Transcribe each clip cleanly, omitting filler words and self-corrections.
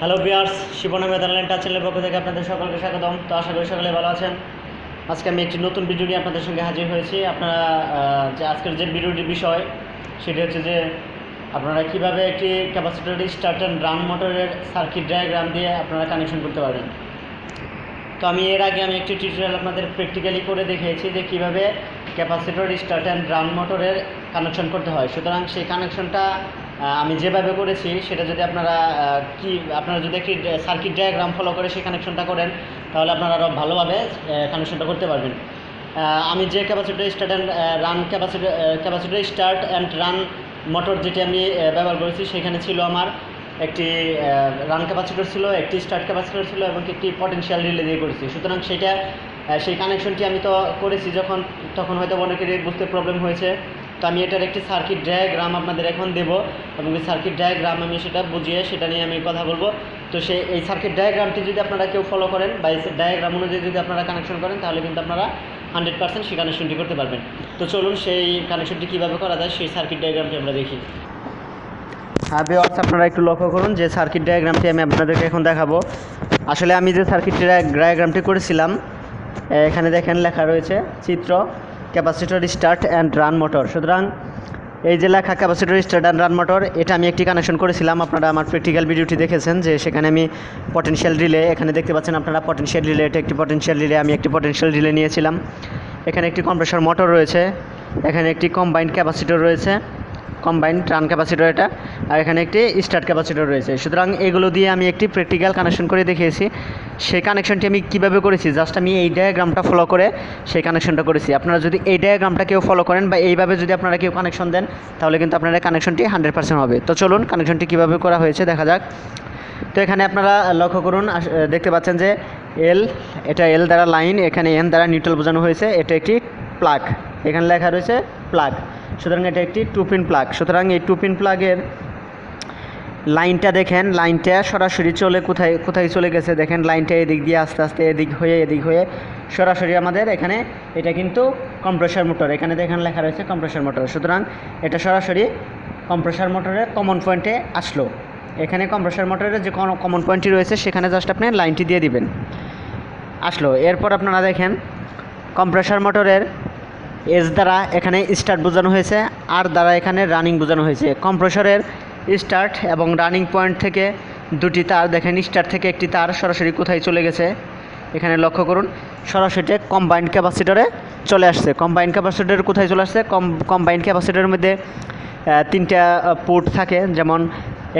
Hello viewers, Shibna মেধানল্যান্ড touch চ্যানেলের পক্ষ থেকে আপনাদের সকলকে স্বাগতম। তো আশা করি সকলে ভালো আছেন। আজকে আমি একটি নতুন ভিডিও নিয়ে আপনাদের সঙ্গে হাজির হয়েছি। আপনারা যে আজকের যে ভিডিওটির বিষয় সেটি হচ্ছে যে আপনারা কীভাবে একটি ক্যাপাসিটর স্টার্ট অ্যান্ড রান মোটরের সার্কিট ডায়াগ্রাম দিয়ে আপনারা কানেকশন করতে পারবেন। তো আমি এর আগে একটি টিউটোরিয়াল আপনাদের প্র্যাকটিক্যালি করে দেখিয়েছি যে কীভাবে ক্যাপাসিটর স্টার্ট অ্যান্ড রান মোটরের কানেকশন করতে হয়। সুতরাং সেই কানেকশনটা আমি যেভাবে করেছি সেটা যদি আপনারা যদি একটি সার্কিট ডায়াগ্রাম ফলো করে সেই কানেকশনটা করেন তাহলে আপনারা আরও ভালোভাবে কানেকশনটা করতে পারবেন। আমি যে capacitor start and run capacitor start and run motor যেটি আমি ব্যবহার করেছি সেখানে ছিল আমার একটি রান ক্যাপাসিটর ছিল, একটি স্টার্ট ক্যাপাসিটর ছিল এবং একটি পটেনশিয়াল রিলে দিয়ে করেছি। সুতরাং সেই কানেকশনটি আমি তো করেছি তখন হয়তো অনেকেরই বুঝতে প্রবলেম হয়েছে। তো আমি এটার একটি সার্কিট ডায়াগ্রাম আপনাদের এখন দেব এবং এই সার্কিট ডায়াগ্রাম আমি সেটা বুঝিয়ে সেটা নিয়ে আমি কথা বলবো। তো এই সার্কিট ডায়াগ্রামটি যদি আপনারা কেউ ফলো করেন বা এই ডায়াগ্রাম অনুযায়ী যদি আপনারা কানেকশন করেন তাহলে কিন্তু আপনারা 100% সেই কানেকশনটি করতে পারবেন। তো চলুন সেই কানেকশনটি কীভাবে করা যায় সেই সার্কিট ডায়াগ্রামটি আমরা দেখি। হ্যাঁ ভিউয়ার্স, আপনারা একটু লক্ষ্য করুন যে সার্কিট ডায়াগ্রামটি আমি আপনাদেরকে এখন দেখাবো। আসলে আমি যে সার্কিট ডায়াগ্রামটি করেছিলাম এখানে দেখেন লেখা রয়েছে চিত্র capacitor start and run motor. সুতরাং এই যে লেখা capacitor start and run motor এটা আমি একটি কানেকশন করেছিলাম। আপনারা আমার প্র্যাকটিক্যাল ভিডিওটি দেখেছেন যে সেখানে আমি পটেনশিয়াল রিলে, এখানে দেখতে পাচ্ছেন আপনারা পটেনশিয়াল রিলে, এটা একটি পটেনশিয়াল রিলে, আমি একটি পটেনশিয়াল রিলে নিয়েছিলাম। এখানে একটি কম্প্রেসর মোটর রয়েছে, এখানে একটি কম্বাইন্ড ক্যাপাসিটর রয়েছে, কম্বাইন্ড রান ক্যাপাসিটর এটা, আর এখানে একটি স্টার্ট ক্যাপাসিটর রয়েছে। সুতরাং এগুলো দিয়ে আমি একটি প্র্যাকটিক্যাল কানেকশন করে দেখিয়েছি। সেই কানেকশনটি আমি কীভাবে করেছি, জাস্ট আমি এই ডায়াগ্রামটা ফলো করে সেই কানেকশনটা করেছি। আপনারা যদি এই ডায়াগ্রামটা কেউ ফলো করেন বা এইভাবে যদি আপনারা কেউ কানেকশন দেন তাহলে কিন্তু আপনারা কানেকশনটি 100% হবে। তো চলুন কানেকশনটি কীভাবে করা হয়েছে দেখা যাক। তো এখানে আপনারা লক্ষ্য করুন, দেখতে পাচ্ছেন যে এটা এল দ্বারা লাইন, এখানে এন দ্বারা নিউট্রাল বোঝানো হয়েছে। এটা একটি প্লাগ, এখানে লেখা রয়েছে প্লাগ। সুতরাং এটা একটি 2 পিন প্লাগ। সুতরাং এই 2 পিন প্লাগের লাইনটা দেখেন, লাইনটা সরাসরি কোথায় চলে গেছে দেখেন। লাইনটা এদিক দিয়ে আস্তে আস্তে এদিক হয়ে সরাসরি আমাদের এখানে, এটা কিন্তু কম্প্রেসর মোটর, এখানে দেখেন লেখা রয়েছে কম্প্রেসর মোটর। সুতরাং এটা সরাসরি কম্প্রেসর মোটরের কমন পয়েন্টে আসলো। এখানে কম্প্রেসর মোটরের যে কমন পয়েন্টটি রয়েছে সেখানে জাস্ট আপনি লাইনটি দিয়ে দিবেন, আসলো। এরপর আপনারা দেখেন কম্প্রেসর মোটরের এস দ্বারা এখানে স্টার্ট বোঝানো হয়েছে, আর দ্বারা এখানে রানিং বোঝানো হয়েছে। কম্প্রেসরের স্টার্ট এবং রানিং পয়েন্ট থেকে দুটি তার দেখেন, স্টার্ট থেকে একটি তার সরাসরি কোথায় চলে গেছে এখানে লক্ষ্য করুন, সরাসরি কম্বাইন্ড ক্যাপাসিটরে চলে আসছে। কম্বাইন্ড ক্যাপাসিটর কোথায় চলে আসছে, কম্বাইন্ড ক্যাপাসিটরের মধ্যে 3টা পোর্ট থাকে। যেমন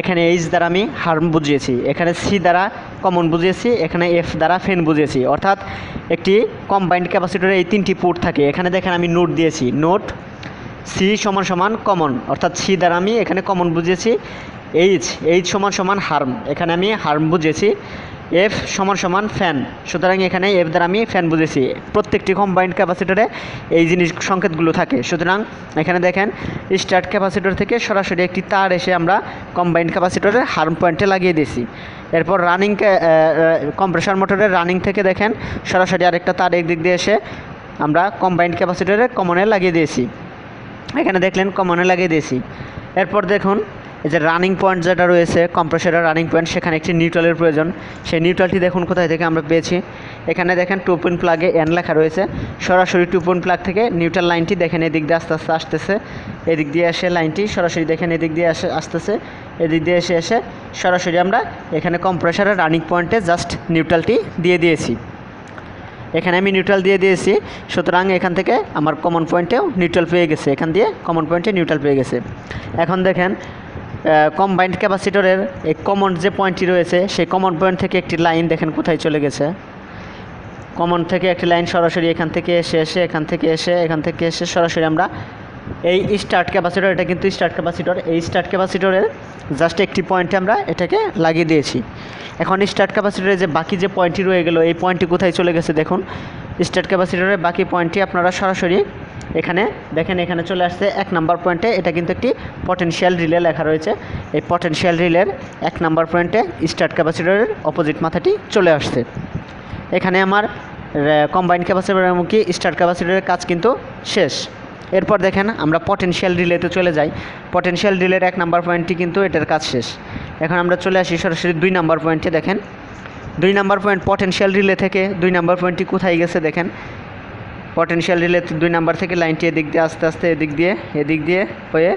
এখানে এইচ দ্বারা আমি হার্ম বুঝিয়েছি, এখানে সি দ্বারা কমন বুঝিয়েছি, এখানে এফ দ্বারা ফেন বুঝিয়েছি। অর্থাৎ একটি কম্বাইন্ড ক্যাপাসিটরে এই 3টি পোর্ট থাকে। এখানে দেখেন আমি নোট দিয়েছি, নোট সি সমান কমন, অর্থাৎ সি দ্বারা আমি এখানে কমন বুঝিয়েছি। এইচ সমান হার্ম, এখানে আমি হার্ম বুঝিয়েছি। এফ সমান ফ্যান, সুতরাং এখানে এফ দ্বারা আমি ফ্যান বুঝেছি। প্রত্যেকটি কম্বাইন্ড ক্যাপাসিটরে এই সংকেতগুলো থাকে। সুতরাং এখানে দেখেন স্টার্ট ক্যাপাসিটর থেকে সরাসরি একটি তার এসে আমরা কম্বাইন্ড ক্যাপাসিটরের হার্ম পয়েন্টে লাগিয়ে দিয়েছি। এরপর কম্প্রেসর মোটরের রানিং থেকে দেখেন সরাসরি আরেকটা তার একদিক দিয়ে এসে আমরা কম্বাইন্ড ক্যাপাসিটরের কমনে লাগিয়ে দিয়েছি। এখানে দেখলেন কমনে লাগিয়ে দিয়েছি। এরপর দেখুন এই যে রানিং পয়েন্ট যেটা রয়েছে কম্প্রেসরের রানিং পয়েন্ট, সেখানে একটি নিউট্রালের প্রয়োজন। সেই নিউট্রালটি দেখুন কোথায় থেকে আমরা পেয়েছি। এখানে দেখেন 2 পিন প্লাগে এন লেখা রয়েছে, সরাসরি 2 পিন প্লাগ থেকে নিউট্রাল লাইনটি দেখেন এদিক দিয়ে আস্তে আস্তে আসতেছে, এদিক দিয়ে এসে লাইনটি সরাসরি দেখেন এদিক দিয়ে আসতেছে, এদিক দিয়ে এসে সরাসরি আমরা এখানে কম্প্রেসরের রানিং পয়েন্টে জাস্ট নিউট্রালটি দিয়ে দিয়েছি। এখানে আমি নিউট্রাল দিয়ে দিয়েছি। সুতরাং এখান থেকে আমার কমন পয়েন্টেও নিউট্রাল পেয়ে গেছে, এখান দিয়ে কমন পয়েন্টে নিউট্রাল পেয়ে গেছে। এখন দেখেন কম্বাইন্ড ক্যাপাসিটরের এই কমন যে পয়েন্টটি রয়েছে সেই কমন পয়েন্ট থেকে একটি লাইন দেখেন কোথায় চলে গেছে। কমন থেকে একটি লাইন সরাসরি এখান থেকে এখান থেকে এসে সরাসরি আমরা এই স্টার্ট ক্যাপাসিটর, এটা কিন্তু স্টার্ট ক্যাপাসিটর, এই স্টার্ট ক্যাপাসিটরের জাস্ট একটি পয়েন্টে আমরা এটাকে লাগিয়ে দিয়েছি। এখন স্টার্ট ক্যাপাসিটরের যে বাকি যে পয়েন্টটি রয়ে গেল এই পয়েন্টটি কোথায় চলে গেছে দেখুন। স্টার্ট ক্যাপাসিটরের বাকি পয়েন্টটি আপনারা সরাসরি এখানে দেখেন, এখানে চলে আসছে 1 নাম্বার পয়েন্টে। এটা কিন্তু একটি পটেনশিয়াল রিলে লেখা রয়েছে। এই পটেনশিয়াল রিলের 1 নাম্বার পয়েন্টে স্টার্ট ক্যাপাসিটরের অপোজিট মাথাটি চলে আসছে। এখানে আমার কম্বাইন্ড ক্যাপাসিটরের মুখী স্টার্ট ক্যাপাসিটরের কাজ কিন্তু শেষ। এরপর দেখেন আমরা পটেনশিয়াল রিলেতে চলে যাই। পটেনশিয়াল রিলের 1 নাম্বার পয়েন্টটি কিন্তু এটার কাজ শেষ। এখন আমরা চলে আসি সরাসরি 2 নাম্বার পয়েন্টে। দেখেন 2 নাম্বার পয়েন্ট পটেনশিয়াল রিলে থেকে 2 নাম্বার পয়েন্টটি কোথায় গেছে দেখেন। পটেনশিয়াল রিলে 2 নাম্বার থেকে লাইনটি এদিক দিয়ে আস্তে আস্তে এদিক দিয়ে হয়ে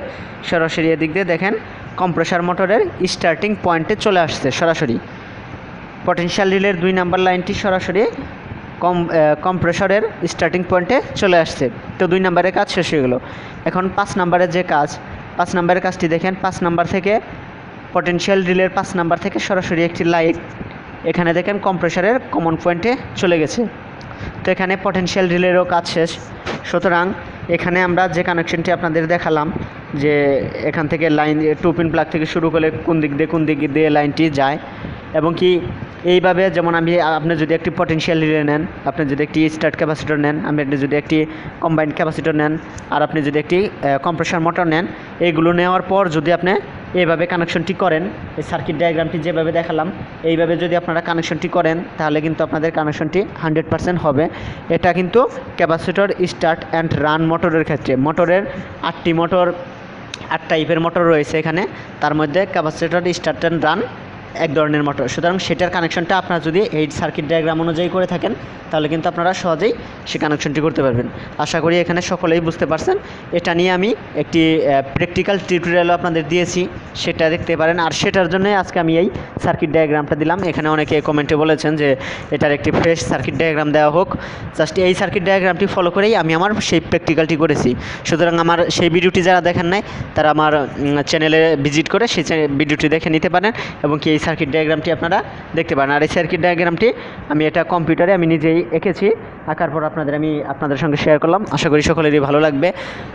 সরাসরি এদিক দিয়ে দেখেন কম্প্রেসার মোটরের স্টার্টিং পয়েন্টে চলে আসছে। সরাসরি পটেনশিয়াল রিলের 2 নাম্বার লাইনটি সরাসরি কম্প্রেসরের স্টার্টিং পয়েন্টে চলে আসছে। তো 2 নাম্বারের কাজ শেষ হয়ে গেল। এখন 5 নাম্বারের যে কাজ, 5 নাম্বারের কাজটি দেখেন। 5 নাম্বার থেকে পটেনশিয়াল রিলের 5 নাম্বার থেকে সরাসরি একটি লাইন এখানে দেখেন কম্প্রেসরের কমন পয়েন্টে চলে গেছে। তো এখানে পটেনশিয়াল রিলেরও কাজ শেষ। সুতরাং এখানে আমরা যে কানেকশনটি আপনাদের দেখালাম যে এখান থেকে লাইন 2 পিন প্লাগ থেকে শুরু করে কোন দিক দিয়ে লাইনটি যায়, এবং কি এইভাবে যেমন আপনি যদি একটি পটেনশিয়াল রিলে নেন, আপনি যদি একটি স্টার্ট ক্যাপাসিটর নেন, আপনি যদি একটি কম্বাইন্ড ক্যাপাসিটর নেন, আর আপনি যদি একটি কম্প্রেসর মোটর নেন, এইগুলো নেওয়ার পর যদি আপনি এইভাবে কানেকশনটি করেন, এই সার্কিট ডায়াগ্রামটি যেভাবে দেখালাম এইভাবে যদি আপনারা কানেকশনটি করেন তাহলে কিন্তু আপনাদের কানেকশনটি 100% হবে। এটা কিন্তু ক্যাপাসিটর স্টার্ট অ্যান্ড রান মোটরের ক্ষেত্রে। মোটরের 8 টাইপের মোটর রয়েছে এখানে, তার মধ্যে ক্যাপাসিটর স্টার্ট অ্যান্ড রান এক ধরনের মোটর। সুতরাং সেটার কানেকশনটা আপনারা যদি এই সার্কিট ডায়াগ্রাম অনুযায়ী করে থাকেন তাহলে কিন্তু আপনারা সহজেই সে কানেকশনটি করতে পারবেন। আশা করি এখানে সকলেই বুঝতে পারছেন। এটা নিয়ে আমি একটি প্র্যাকটিক্যাল টিউটোরিয়ালও আপনাদের দিয়েছি, সেটা দেখতে পারেন। আর সেটার জন্যই আজকে আমি এই সার্কিট ডায়াগ্রামটা দিলাম। এখানে অনেকে কমেন্টে বলেছেন যে এটার একটি ফ্রেশ সার্কিট ডায়াগ্রাম দেওয়া হোক। জাস্ট এই সার্কিট ডায়াগ্রামটি ফলো করেই আমি আমার সেই প্র্যাকটিক্যালটি করেছি। সুতরাং আমার সেই ভিডিওটি যারা দেখেন নাই তারা আমার চ্যানেলে ভিজিট করে সেই ভিডিওটি দেখে নিতে পারেন, এবং কি এই সার্কিট ডায়াগ্রামটি আপনারা দেখতে পারেন। আর এই সার্কিট ডায়াগ্রামটি আমি এটা কম্পিউটারে আমি নিজেই এঁকেছি, আঁকার পর আপনাদের সঙ্গে শেয়ার করলাম। আশা করি সকলেরই ভালো লাগবে।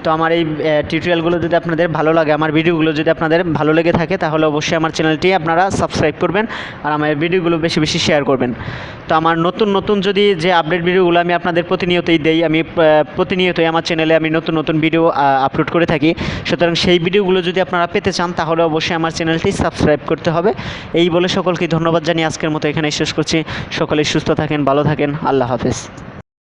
তো আমার এই টিউটোরিয়ালগুলো যদি আপনাদের ভালো লাগে, আমার ভিডিওগুলো যদি আপনাদের ভালো লেগে থাকে, তাহলে অবশ্যই আমার চ্যানেলটি আপনারা সাবস্ক্রাইব করবেন আর আমার ভিডিওগুলো বেশি বেশি শেয়ার করবেন। তো আমার নতুন যদি যে আপডেট ভিডিওগুলো আমি আপনাদের প্রতিনিয়তই দেই, আমি প্রতিনিয়তই আমার চ্যানেলে আমি নতুন ভিডিও আপলোড করে থাকি। সুতরাং সেই ভিডিওগুলো যদি আপনারা পেতে চান তাহলে অবশ্যই আমার চ্যানেলটি সাবস্ক্রাইব করতে হবে। এই বলে সকলকে ধন্যবাদ জানিয়ে আজকের মতো এখানে শেষ করছি। সকলেই সুস্থ থাকেন, ভালো থাকেন। আল্লাহ হাফেজ।